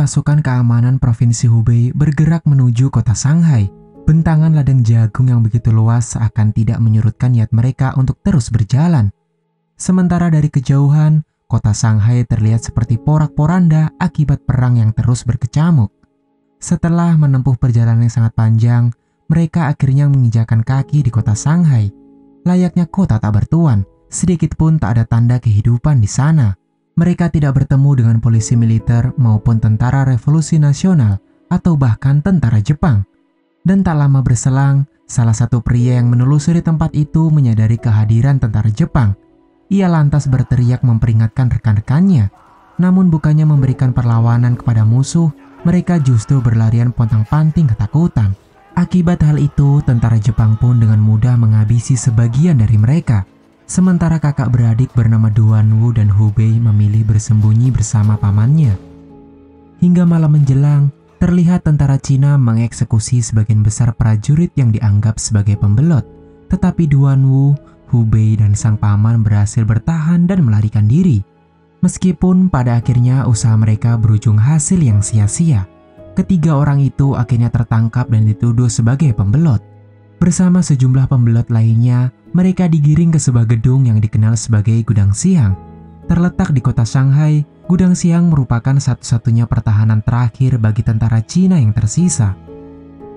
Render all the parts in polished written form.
pasukan keamanan Provinsi Hubei bergerak menuju kota Shanghai. Bentangan ladang jagung yang begitu luas seakan tidak menyurutkan niat mereka untuk terus berjalan. Sementara dari kejauhan, kota Shanghai terlihat seperti porak-poranda akibat perang yang terus berkecamuk. Setelah menempuh perjalanan yang sangat panjang, mereka akhirnya menginjakan kaki di kota Shanghai. Layaknya kota tak bertuan, sedikit pun tak ada tanda kehidupan di sana. Mereka tidak bertemu dengan polisi militer maupun tentara revolusi nasional atau bahkan tentara Jepang. Dan tak lama berselang, salah satu pria yang menelusuri tempat itu menyadari kehadiran tentara Jepang. Ia lantas berteriak memperingatkan rekan-rekannya. Namun bukannya memberikan perlawanan kepada musuh, mereka justru berlarian pontang-panting ketakutan. Akibat hal itu, tentara Jepang pun dengan mudah menghabisi sebagian dari mereka. Sementara kakak beradik bernama Duanwu dan Hubei memilih bersembunyi bersama pamannya. Hingga malam menjelang, terlihat tentara Cina mengeksekusi sebagian besar prajurit yang dianggap sebagai pembelot. Tetapi Duanwu, Hubei, dan sang paman berhasil bertahan dan melarikan diri. Meskipun pada akhirnya usaha mereka berujung hasil yang sia-sia. Ketiga orang itu akhirnya tertangkap dan dituduh sebagai pembelot. Bersama sejumlah pembelot lainnya, mereka digiring ke sebuah gedung yang dikenal sebagai Gudang Siang. Terletak di kota Shanghai, Gudang Siang merupakan satu-satunya pertahanan terakhir bagi tentara Cina yang tersisa.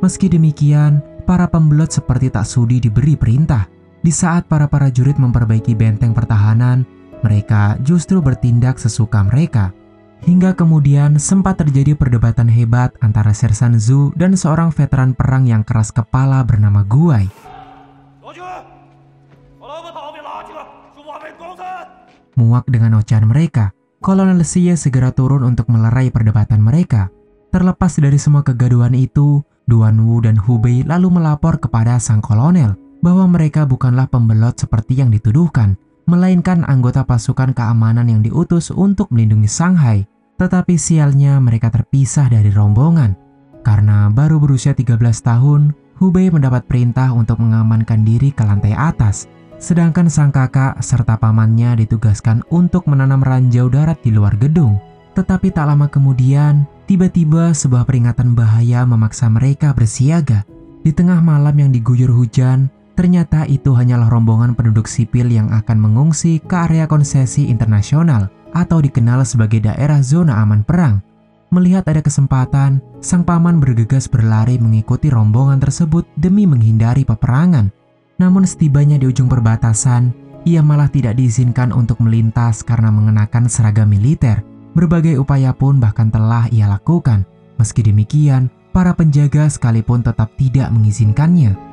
Meski demikian, para pembelot seperti tak sudi diberi perintah. Di saat para prajurit memperbaiki benteng pertahanan, mereka justru bertindak sesuka mereka. Hingga kemudian sempat terjadi perdebatan hebat antara Sersan Zhu dan seorang veteran perang yang keras kepala bernama Guai. Muak dengan ocehan mereka, Kolonel Xie segera turun untuk melerai perdebatan mereka. Terlepas dari semua kegaduhan itu, Duanwu dan Hubei lalu melapor kepada sang kolonel bahwa mereka bukanlah pembelot seperti yang dituduhkan, melainkan anggota pasukan keamanan yang diutus untuk melindungi Shanghai. Tetapi sialnya mereka terpisah dari rombongan. Karena baru berusia 13 tahun, Hubei mendapat perintah untuk mengamankan diri ke lantai atas. Sedangkan sang kakak serta pamannya ditugaskan untuk menanam ranjau darat di luar gedung. Tetapi tak lama kemudian, tiba-tiba sebuah peringatan bahaya memaksa mereka bersiaga. Di tengah malam yang diguyur hujan, ternyata itu hanyalah rombongan penduduk sipil yang akan mengungsi ke area konsesi internasional atau dikenal sebagai daerah zona aman perang. Melihat ada kesempatan, sang paman bergegas berlari mengikuti rombongan tersebut demi menghindari peperangan. Namun setibanya di ujung perbatasan, ia malah tidak diizinkan untuk melintas karena mengenakan seragam militer. Berbagai upaya pun bahkan telah ia lakukan. Meski demikian, para penjaga sekalipun tetap tidak mengizinkannya.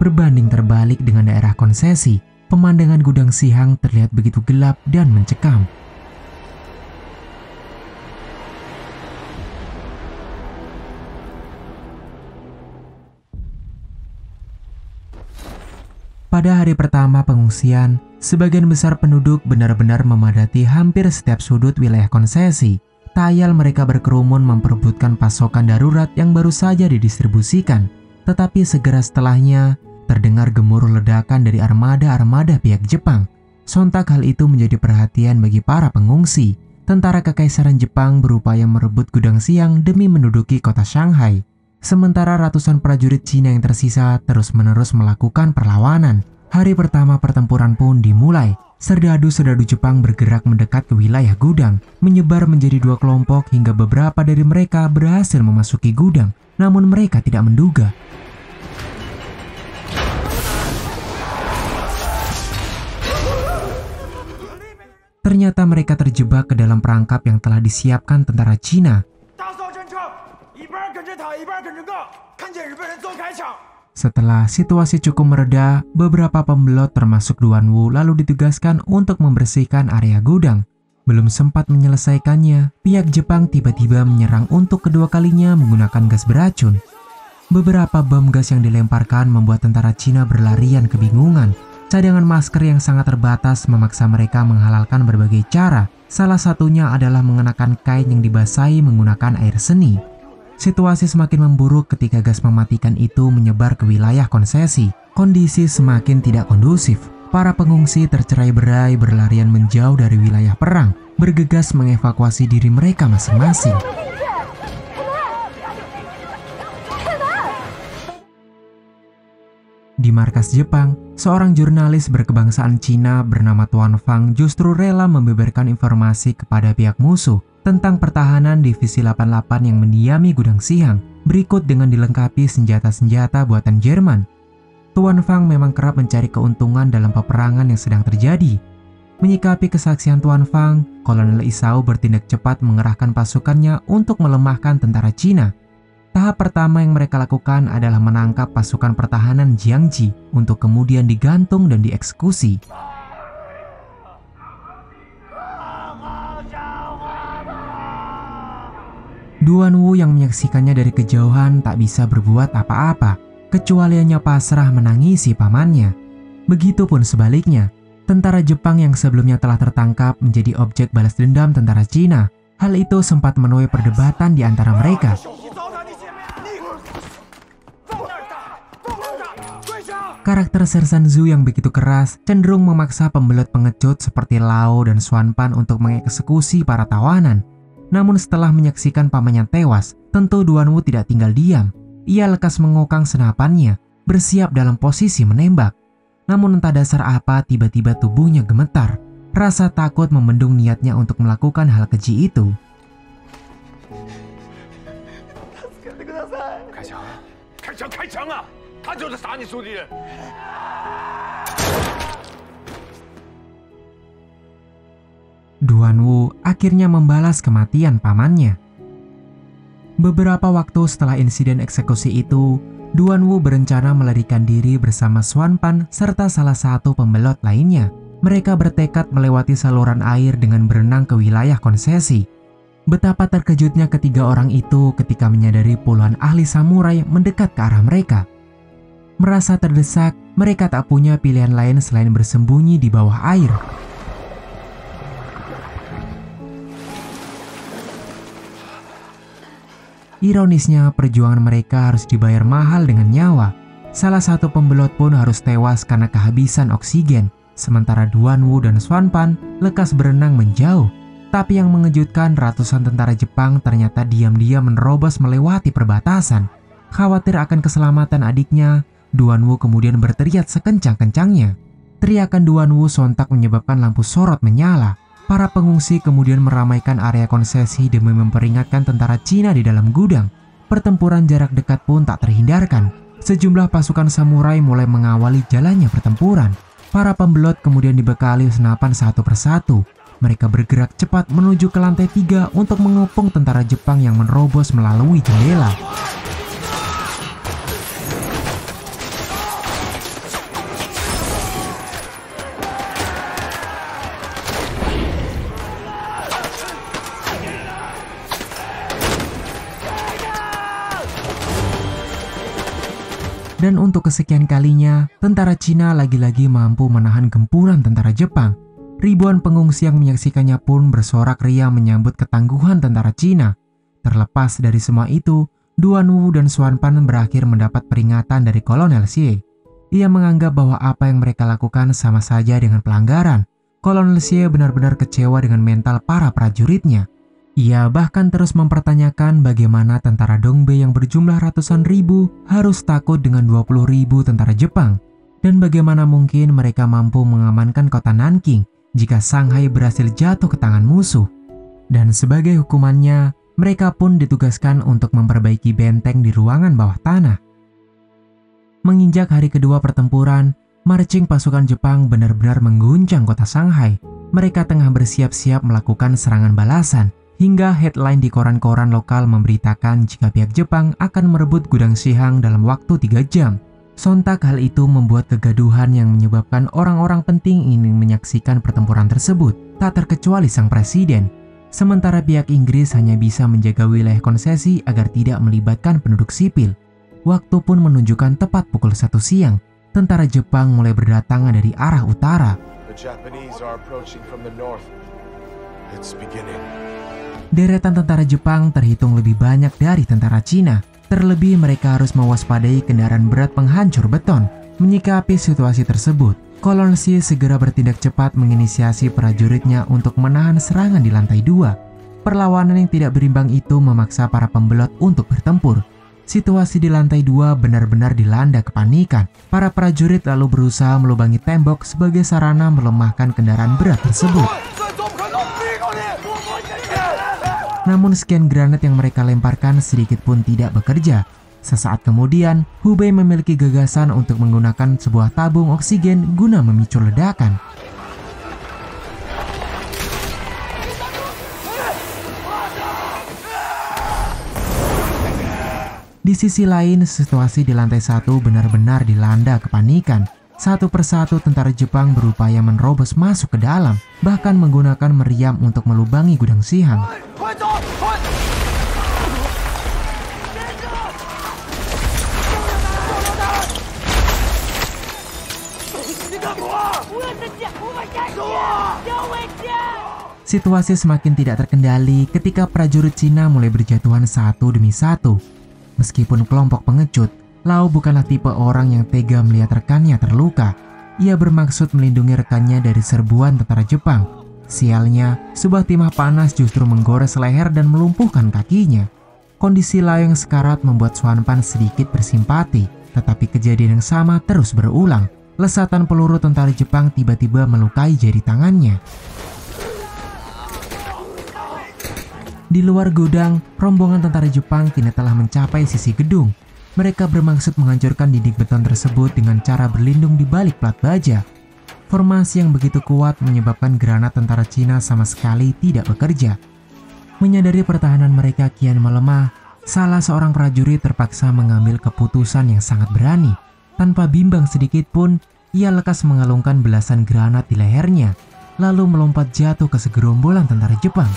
Berbanding terbalik dengan daerah konsesi, pemandangan Gudang Siang terlihat begitu gelap dan mencekam. Pada hari pertama pengungsian, sebagian besar penduduk benar-benar memadati hampir setiap sudut wilayah konsesi. Tak ayal mereka berkerumun memperebutkan pasokan darurat yang baru saja didistribusikan. Tetapi segera setelahnya, terdengar gemuruh ledakan dari armada-armada pihak Jepang. Sontak hal itu menjadi perhatian bagi para pengungsi. Tentara Kekaisaran Jepang berupaya merebut Gudang Siang demi menduduki kota Shanghai. Sementara ratusan prajurit Cina yang tersisa terus-menerus melakukan perlawanan. Hari pertama pertempuran pun dimulai. Serdadu-serdadu Jepang bergerak mendekat ke wilayah gudang, menyebar menjadi dua kelompok hingga beberapa dari mereka berhasil memasuki gudang. Namun mereka tidak menduga ternyata mereka terjebak ke dalam perangkap yang telah disiapkan tentara Cina. Setelah situasi cukup mereda, beberapa pembelot termasuk Duanwu lalu ditugaskan untuk membersihkan area gudang. Belum sempat menyelesaikannya, pihak Jepang tiba-tiba menyerang untuk kedua kalinya menggunakan gas beracun. Beberapa bom gas yang dilemparkan membuat tentara Cina berlarian kebingungan. Cadangan masker yang sangat terbatas memaksa mereka menghalalkan berbagai cara. Salah satunya adalah mengenakan kain yang dibasahi menggunakan air seni. Situasi semakin memburuk ketika gas mematikan itu menyebar ke wilayah konsesi. Kondisi semakin tidak kondusif. Para pengungsi tercerai-berai berlarian menjauh dari wilayah perang, bergegas mengevakuasi diri mereka masing-masing. Di markas Jepang, seorang jurnalis berkebangsaan Cina bernama Tuan Fang justru rela membeberkan informasi kepada pihak musuh tentang pertahanan Divisi 88 yang mendiami Gudang Siang, berikut dengan dilengkapi senjata-senjata buatan Jerman. Tuan Fang memang kerap mencari keuntungan dalam peperangan yang sedang terjadi. Menyikapi kesaksian Tuan Fang, Kolonel Isao bertindak cepat mengerahkan pasukannya untuk melemahkan tentara Cina. Tahap pertama yang mereka lakukan adalah menangkap pasukan pertahanan Jiangji untuk kemudian digantung dan dieksekusi. Duan Wu yang menyaksikannya dari kejauhan tak bisa berbuat apa-apa, kecuali hanya pasrah menangisi pamannya. Begitupun sebaliknya, tentara Jepang yang sebelumnya telah tertangkap menjadi objek balas dendam tentara Cina. Hal itu sempat menuai perdebatan di antara mereka. Karakter Sersan Zhu yang begitu keras cenderung memaksa pembelot pengecut seperti Lao dan Xuan Pan untuk mengeksekusi para tawanan. Namun setelah menyaksikan pamannya tewas, tentu Duan Wu tidak tinggal diam. Ia lekas mengokang senapannya, bersiap dalam posisi menembak. Namun entah dasar apa tiba-tiba tubuhnya gemetar. Rasa takut membendung niatnya untuk melakukan hal keji itu. Duan Wu akhirnya membalas kematian pamannya. Beberapa waktu setelah insiden eksekusi itu, Duan Wu berencana melarikan diri bersama Xuan Pan serta salah satu pembelot lainnya. Mereka bertekad melewati saluran air dengan berenang ke wilayah konsesi. Betapa terkejutnya ketiga orang itu ketika menyadari puluhan ahli samurai mendekat ke arah mereka. Merasa terdesak, mereka tak punya pilihan lain selain bersembunyi di bawah air. Ironisnya, perjuangan mereka harus dibayar mahal dengan nyawa. Salah satu pembelot pun harus tewas karena kehabisan oksigen, sementara Duan Wu dan Xuan Pan lekas berenang menjauh. Tapi yang mengejutkan, ratusan tentara Jepang ternyata diam-diam menerobos melewati perbatasan. Khawatir akan keselamatan adiknya, Duan Wu kemudian berteriak sekencang-kencangnya. Teriakan Duan Wu sontak menyebabkan lampu sorot menyala. Para pengungsi kemudian meramaikan area konsesi demi memperingatkan tentara Cina di dalam gudang. Pertempuran jarak dekat pun tak terhindarkan. Sejumlah pasukan samurai mulai mengawali jalannya pertempuran. Para pembelot kemudian dibekali senapan satu persatu. Mereka bergerak cepat menuju ke lantai 3 untuk mengepung tentara Jepang yang menerobos melalui jendela. Dan untuk kesekian kalinya, tentara Cina lagi-lagi mampu menahan gempuran tentara Jepang. Ribuan pengungsi yang menyaksikannya pun bersorak riang menyambut ketangguhan tentara Cina. Terlepas dari semua itu, Duan Wu dan Xuan Pan berakhir mendapat peringatan dari Kolonel Xie. Ia menganggap bahwa apa yang mereka lakukan sama saja dengan pelanggaran. Kolonel Xie benar-benar kecewa dengan mental para prajuritnya. Ia bahkan terus mempertanyakan bagaimana tentara Dongbei yang berjumlah ratusan ribu harus takut dengan 20.000 tentara Jepang. Dan bagaimana mungkin mereka mampu mengamankan kota Nanking jika Shanghai berhasil jatuh ke tangan musuh. Dan sebagai hukumannya, mereka pun ditugaskan untuk memperbaiki benteng di ruangan bawah tanah. Menginjak hari kedua pertempuran, marching pasukan Jepang benar-benar mengguncang kota Shanghai. Mereka tengah bersiap-siap melakukan serangan balasan. Hingga headline di koran-koran lokal memberitakan jika pihak Jepang akan merebut Gudang Siang dalam waktu 3 jam. Sontak hal itu membuat kegaduhan yang menyebabkan orang-orang penting ingin menyaksikan pertempuran tersebut, tak terkecuali sang presiden. Sementara pihak Inggris hanya bisa menjaga wilayah konsesi agar tidak melibatkan penduduk sipil. Waktu pun menunjukkan tepat pukul 1 siang, tentara Jepang mulai berdatangan dari arah utara. Deretan tentara Jepang terhitung lebih banyak dari tentara Cina. Terlebih mereka harus mewaspadai kendaraan berat penghancur beton. Menyikapi situasi tersebut, Kolonel Xie segera bertindak cepat menginisiasi prajuritnya untuk menahan serangan di lantai 2. Perlawanan yang tidak berimbang itu memaksa para pembelot untuk bertempur. Situasi di lantai 2 benar-benar dilanda kepanikan. Para prajurit lalu berusaha melubangi tembok sebagai sarana melemahkan kendaraan berat tersebut. Namun sekian granat yang mereka lemparkan sedikit pun tidak bekerja. Sesaat kemudian, Hubei memiliki gagasan untuk menggunakan sebuah tabung oksigen guna memicu ledakan. Di sisi lain, situasi di lantai 1 benar-benar dilanda kepanikan. Satu persatu tentara Jepang berupaya menerobos masuk ke dalam, bahkan menggunakan meriam untuk melubangi gudang Shihang. Situasi semakin tidak terkendali ketika prajurit Cina mulai berjatuhan satu demi satu. Meskipun kelompok pengecut, Lau bukanlah tipe orang yang tega melihat rekannya terluka. Ia bermaksud melindungi rekannya dari serbuan tentara Jepang. Sialnya, sebuah timah panas justru menggores leher dan melumpuhkan kakinya. Kondisi Lau yang sekarat membuat Xuanpan sedikit bersimpati, tetapi kejadian yang sama terus berulang. Lesatan peluru tentara Jepang tiba-tiba melukai jari tangannya. Di luar gudang, rombongan tentara Jepang kini telah mencapai sisi gedung. Mereka bermaksud menghancurkan dinding beton tersebut dengan cara berlindung di balik plat baja. Formasi yang begitu kuat menyebabkan granat tentara Cina sama sekali tidak bekerja. Menyadari pertahanan mereka kian melemah, salah seorang prajurit terpaksa mengambil keputusan yang sangat berani. Tanpa bimbang sedikit pun, ia lekas mengalungkan belasan granat di lehernya, lalu melompat jatuh ke segerombolan tentara Jepang.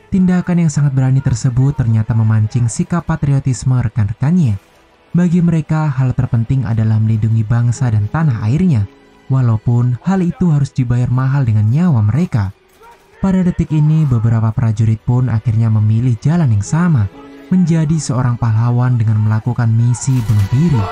Tindakan yang sangat berani tersebut ternyata memancing sikap patriotisme rekan-rekannya. Bagi mereka, hal terpenting adalah melindungi bangsa dan tanah airnya, walaupun hal itu harus dibayar mahal dengan nyawa mereka. Pada detik ini, beberapa prajurit pun akhirnya memilih jalan yang sama, menjadi seorang pahlawan dengan melakukan misi bunuh diri.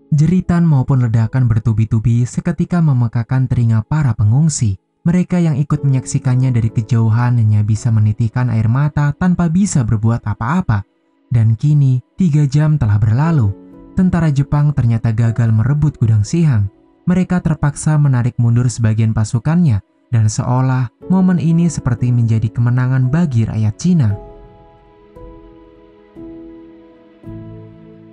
Jeritan maupun ledakan bertubi-tubi seketika memekakan telinga para pengungsi. Mereka yang ikut menyaksikannya dari kejauhan hanya bisa menitikkan air mata tanpa bisa berbuat apa-apa. Dan kini, 3 jam telah berlalu. Tentara Jepang ternyata gagal merebut gudang Shihang. Mereka terpaksa menarik mundur sebagian pasukannya, dan seolah momen ini seperti menjadi kemenangan bagi rakyat Cina.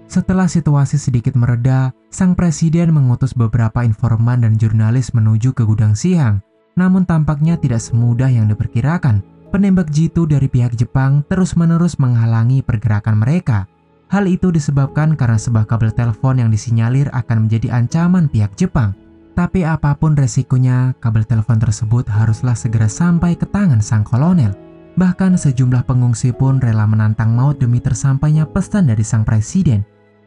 Setelah situasi sedikit mereda, sang presiden mengutus beberapa informan dan jurnalis menuju ke gudang Shihang. Namun tampaknya tidak semudah yang diperkirakan. Penembak jitu dari pihak Jepang terus-menerus menghalangi pergerakan mereka. Hal itu disebabkan karena sebuah kabel telepon yang disinyalir akan menjadi ancaman pihak Jepang. Tapi apapun resikonya, kabel telepon tersebut haruslah segera sampai ke tangan sang kolonel. Bahkan sejumlah pengungsi pun rela menantang maut demi tersampainya pesan dari sang presiden.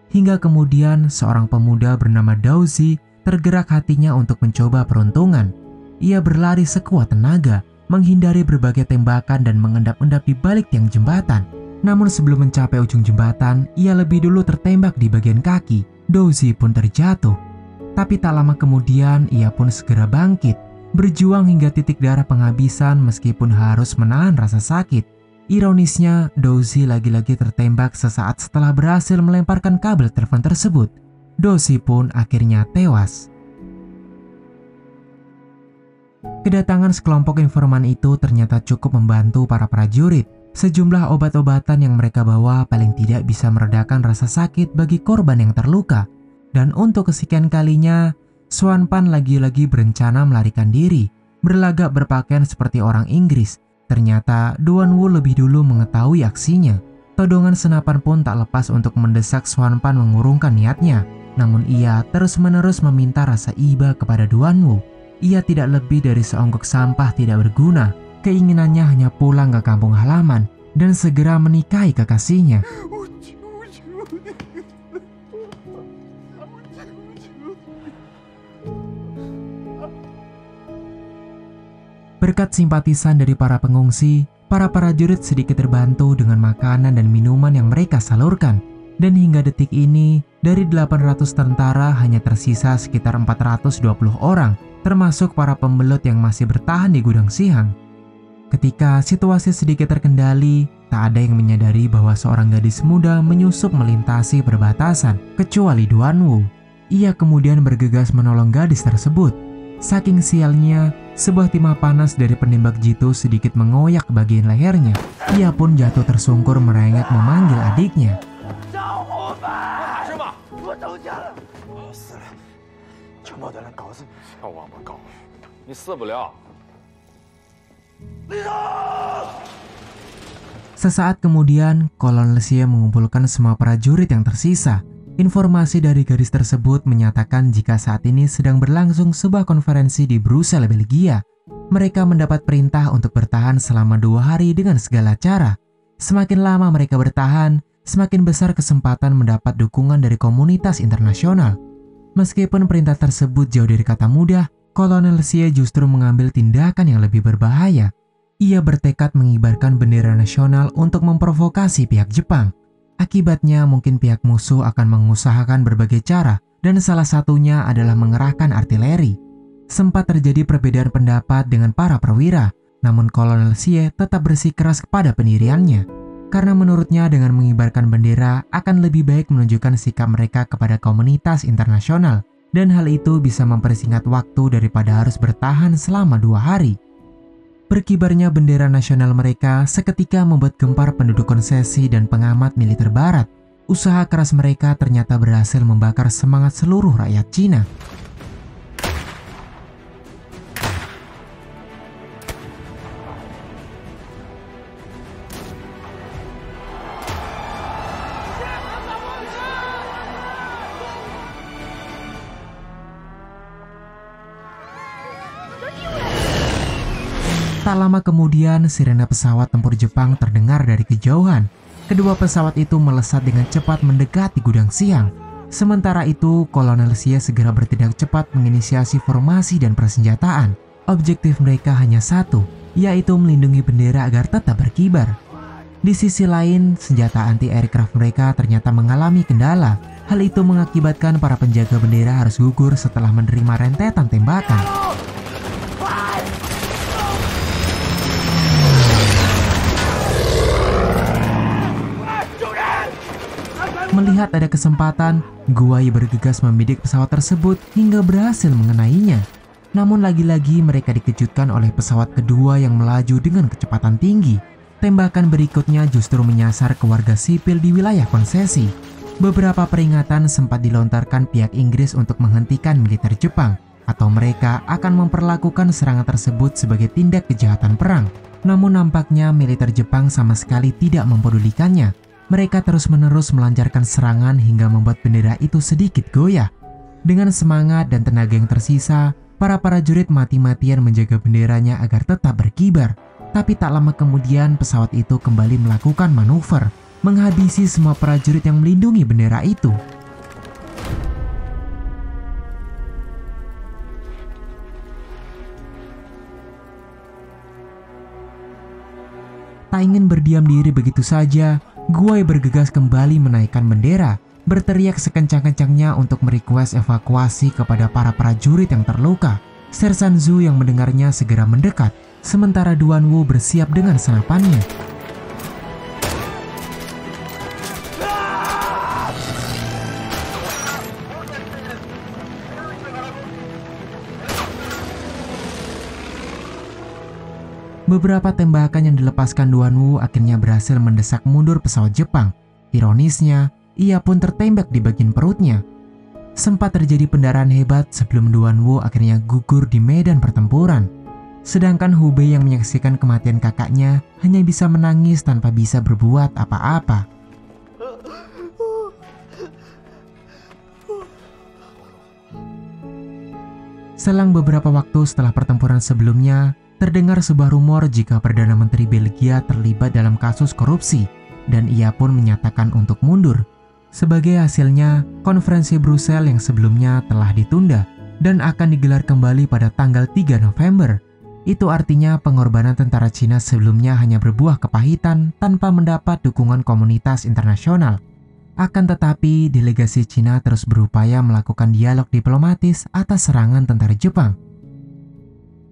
Hingga kemudian seorang pemuda bernama Daozi tergerak hatinya untuk mencoba peruntungan. Ia berlari sekuat tenaga, menghindari berbagai tembakan dan mengendap-endap di balik tiang jembatan. Namun sebelum mencapai ujung jembatan, ia lebih dulu tertembak di bagian kaki. Daozi pun terjatuh. Tapi tak lama kemudian ia pun segera bangkit, berjuang hingga titik darah penghabisan meskipun harus menahan rasa sakit. Ironisnya, Daozi lagi-lagi tertembak sesaat setelah berhasil melemparkan kabel telepon tersebut. Daozi pun akhirnya tewas. Kedatangan sekelompok informan itu ternyata cukup membantu para prajurit. Sejumlah obat-obatan yang mereka bawa paling tidak bisa meredakan rasa sakit bagi korban yang terluka. Dan untuk kesekian kalinya, Xuanpan lagi-lagi berencana melarikan diri, berlagak berpakaian seperti orang Inggris. Ternyata Duanwu lebih dulu mengetahui aksinya. Todongan senapan pun tak lepas untuk mendesak Xuanpan mengurungkan niatnya. Namun ia terus-menerus meminta rasa iba kepada Duanwu. Ia tidak lebih dari seonggok sampah tidak berguna. Keinginannya hanya pulang ke kampung halaman dan segera menikahi kekasihnya. Berkat simpatisan dari para pengungsi, Para prajurit sedikit terbantu dengan makanan dan minuman yang mereka salurkan. Dan hingga detik ini, dari 800 tentara hanya tersisa sekitar 420 orang, termasuk para pembelut yang masih bertahan di gudang Sihang. Ketika situasi sedikit terkendali, tak ada yang menyadari bahwa seorang gadis muda menyusup melintasi perbatasan, kecuali Duanwu. Ia kemudian bergegas menolong gadis tersebut. Saking sialnya, sebuah timah panas dari penembak jitu sedikit mengoyak bagian lehernya. Ia pun jatuh tersungkur merengek memanggil adiknya. Sesaat kemudian, Kolonel Xie mengumpulkan semua prajurit yang tersisa. Informasi dari gadis tersebut menyatakan jika saat ini sedang berlangsung sebuah konferensi di Brussels, Belgia. Mereka mendapat perintah untuk bertahan selama 2 hari dengan segala cara. Semakin lama mereka bertahan, semakin besar kesempatan mendapat dukungan dari komunitas internasional. Meskipun perintah tersebut jauh dari kata mudah, Kolonel Xie justru mengambil tindakan yang lebih berbahaya. Ia bertekad mengibarkan bendera nasional untuk memprovokasi pihak Jepang. Akibatnya mungkin pihak musuh akan mengusahakan berbagai cara dan salah satunya adalah mengerahkan artileri. Sempat terjadi perbedaan pendapat dengan para perwira, namun Kolonel Xie tetap bersikeras kepada pendiriannya. Karena menurutnya dengan mengibarkan bendera akan lebih baik menunjukkan sikap mereka kepada komunitas internasional dan hal itu bisa mempersingkat waktu daripada harus bertahan selama 2 hari. Berkibarnya bendera nasional mereka seketika membuat gempar penduduk konsesi dan pengamat militer barat. Usaha keras mereka ternyata berhasil membakar semangat seluruh rakyat Cina. Tak lama kemudian, sirena pesawat tempur Jepang terdengar dari kejauhan. Kedua pesawat itu melesat dengan cepat mendekati gudang Sihang. Sementara itu, Kolonel Xie segera bertindak cepat menginisiasi formasi dan persenjataan. Objektif mereka hanya satu, yaitu melindungi bendera agar tetap berkibar. Di sisi lain, senjata anti-aircraft mereka ternyata mengalami kendala. Hal itu mengakibatkan para penjaga bendera harus gugur setelah menerima rentetan tembakan. Melihat ada kesempatan, Guai bergegas membidik pesawat tersebut hingga berhasil mengenainya. Namun lagi-lagi mereka dikejutkan oleh pesawat kedua yang melaju dengan kecepatan tinggi. Tembakan berikutnya justru menyasar ke warga sipil di wilayah konsesi. Beberapa peringatan sempat dilontarkan pihak Inggris untuk menghentikan militer Jepang, atau mereka akan memperlakukan serangan tersebut sebagai tindak kejahatan perang. Namun nampaknya militer Jepang sama sekali tidak mempedulikannya. Mereka terus-menerus melancarkan serangan hingga membuat bendera itu sedikit goyah. Dengan semangat dan tenaga yang tersisa, para prajurit mati-matian menjaga benderanya agar tetap berkibar. Tapi tak lama kemudian pesawat itu kembali melakukan manuver, menghabisi semua prajurit yang melindungi bendera itu. Tak ingin berdiam diri begitu saja, Guai bergegas kembali menaikkan bendera, berteriak sekencang-kencangnya untuk merequest evakuasi kepada para prajurit yang terluka. Sersan Zhu yang mendengarnya segera mendekat, sementara Duanwu bersiap dengan senapannya. Beberapa tembakan yang dilepaskan Duanwu akhirnya berhasil mendesak mundur pesawat Jepang. Ironisnya, ia pun tertembak di bagian perutnya. Sempat terjadi pendarahan hebat sebelum Duanwu akhirnya gugur di medan pertempuran. Sedangkan Hubei yang menyaksikan kematian kakaknya hanya bisa menangis tanpa bisa berbuat apa-apa. Selang beberapa waktu setelah pertempuran sebelumnya, terdengar sebuah rumor jika Perdana Menteri Belgia terlibat dalam kasus korupsi, dan ia pun menyatakan untuk mundur. Sebagai hasilnya, konferensi Brussels yang sebelumnya telah ditunda dan akan digelar kembali pada tanggal 3 November. Itu artinya pengorbanan tentara Cina sebelumnya hanya berbuah kepahitan tanpa mendapat dukungan komunitas internasional. Akan tetapi, delegasi Cina terus berupaya melakukan dialog diplomatis atas serangan tentara Jepang.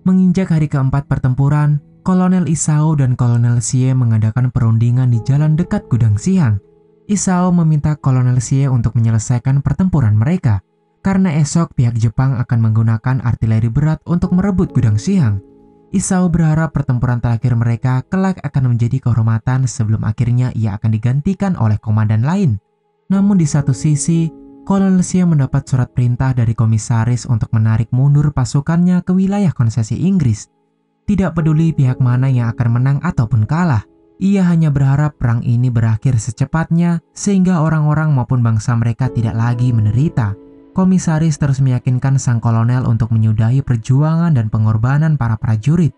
Menginjak hari keempat pertempuran, Kolonel Isao dan Kolonel Xie mengadakan perundingan di jalan dekat Gudang Siang. Isao meminta Kolonel Xie untuk menyelesaikan pertempuran mereka, karena esok pihak Jepang akan menggunakan artileri berat untuk merebut Gudang Siang. Isao berharap pertempuran terakhir mereka kelak akan menjadi kehormatan sebelum akhirnya ia akan digantikan oleh komandan lain. Namun di satu sisi, Kolonel Xie mendapat surat perintah dari komisaris untuk menarik mundur pasukannya ke wilayah konsesi Inggris. Tidak peduli pihak mana yang akan menang ataupun kalah, ia hanya berharap perang ini berakhir secepatnya sehingga orang-orang maupun bangsa mereka tidak lagi menderita. Komisaris terus meyakinkan sang kolonel untuk menyudahi perjuangan dan pengorbanan para prajurit.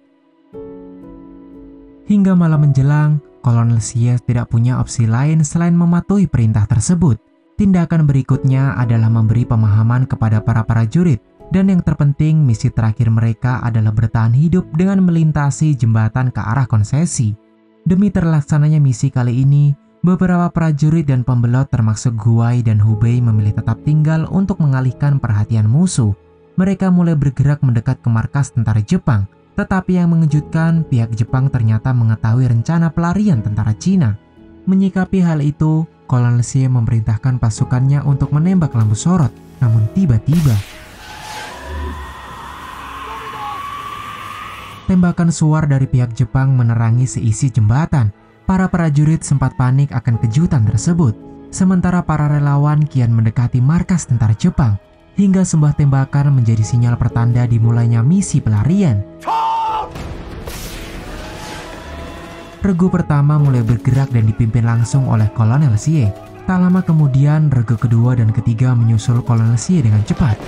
Hingga malam menjelang, Kolonel Xie tidak punya opsi lain selain mematuhi perintah tersebut. Tindakan berikutnya adalah memberi pemahaman kepada para prajurit, dan yang terpenting misi terakhir mereka adalah bertahan hidup dengan melintasi jembatan ke arah konsesi. Demi terlaksananya misi kali ini, beberapa prajurit dan pembelot termasuk Guai dan Hubei memilih tetap tinggal untuk mengalihkan perhatian musuh. Mereka mulai bergerak mendekat ke markas tentara Jepang, tetapi yang mengejutkan pihak Jepang ternyata mengetahui rencana pelarian tentara Cina. Menyikapi hal itu, Kolonel Xie memerintahkan pasukannya untuk menembak lampu sorot, namun tiba-tiba tembakan suar dari pihak Jepang menerangi seisi jembatan. Para prajurit sempat panik akan kejutan tersebut, sementara para relawan kian mendekati markas tentara Jepang, hingga sebuah tembakan menjadi sinyal pertanda dimulainya misi pelarian. Regu pertama mulai bergerak dan dipimpin langsung oleh Kolonel Xie. Tak lama kemudian, regu kedua dan ketiga menyusul Kolonel Xie dengan cepat.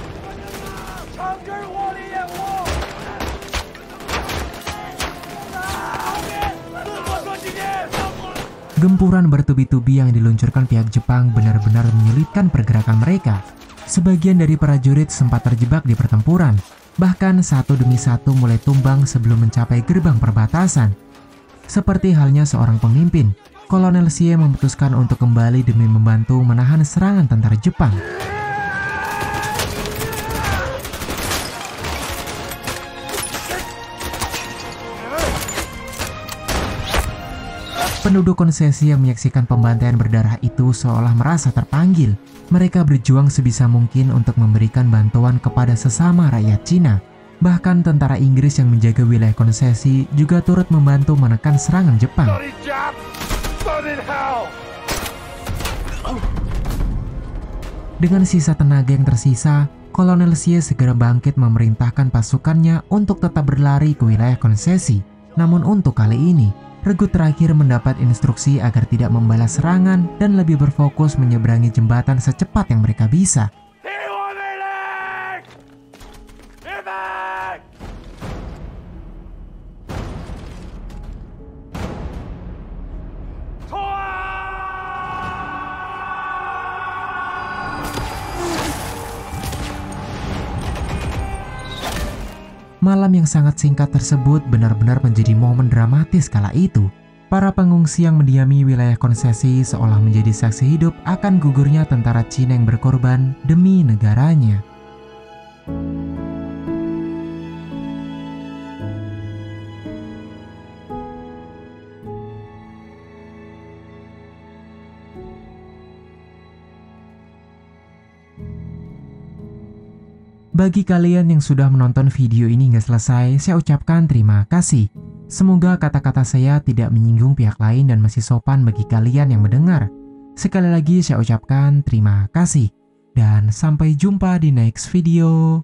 Gempuran bertubi-tubi yang diluncurkan pihak Jepang benar-benar menyulitkan pergerakan mereka. Sebagian dari prajurit sempat terjebak di pertempuran, bahkan satu demi satu mulai tumbang sebelum mencapai gerbang perbatasan. Seperti halnya seorang pemimpin, Kolonel Xie memutuskan untuk kembali demi membantu menahan serangan tentara Jepang. Penduduk konsesi yang menyaksikan pembantaian berdarah itu seolah merasa terpanggil. Mereka berjuang sebisa mungkin untuk memberikan bantuan kepada sesama rakyat Cina. Bahkan tentara Inggris yang menjaga wilayah konsesi juga turut membantu menekan serangan Jepang. Dengan sisa tenaga yang tersisa, Kolonel Xie segera bangkit memerintahkan pasukannya untuk tetap berlari ke wilayah konsesi. Namun untuk kali ini, regu terakhir mendapat instruksi agar tidak membalas serangan dan lebih berfokus menyeberangi jembatan secepat yang mereka bisa. Malam yang sangat singkat tersebut benar-benar menjadi momen dramatis kala itu. Para pengungsi yang mendiami wilayah konsesi seolah menjadi saksi hidup akan gugurnya tentara Cina yang berkorban demi negaranya. Bagi kalian yang sudah menonton video ini hingga selesai, saya ucapkan terima kasih. Semoga kata-kata saya tidak menyinggung pihak lain dan masih sopan bagi kalian yang mendengar. Sekali lagi saya ucapkan terima kasih. Dan sampai jumpa di next video.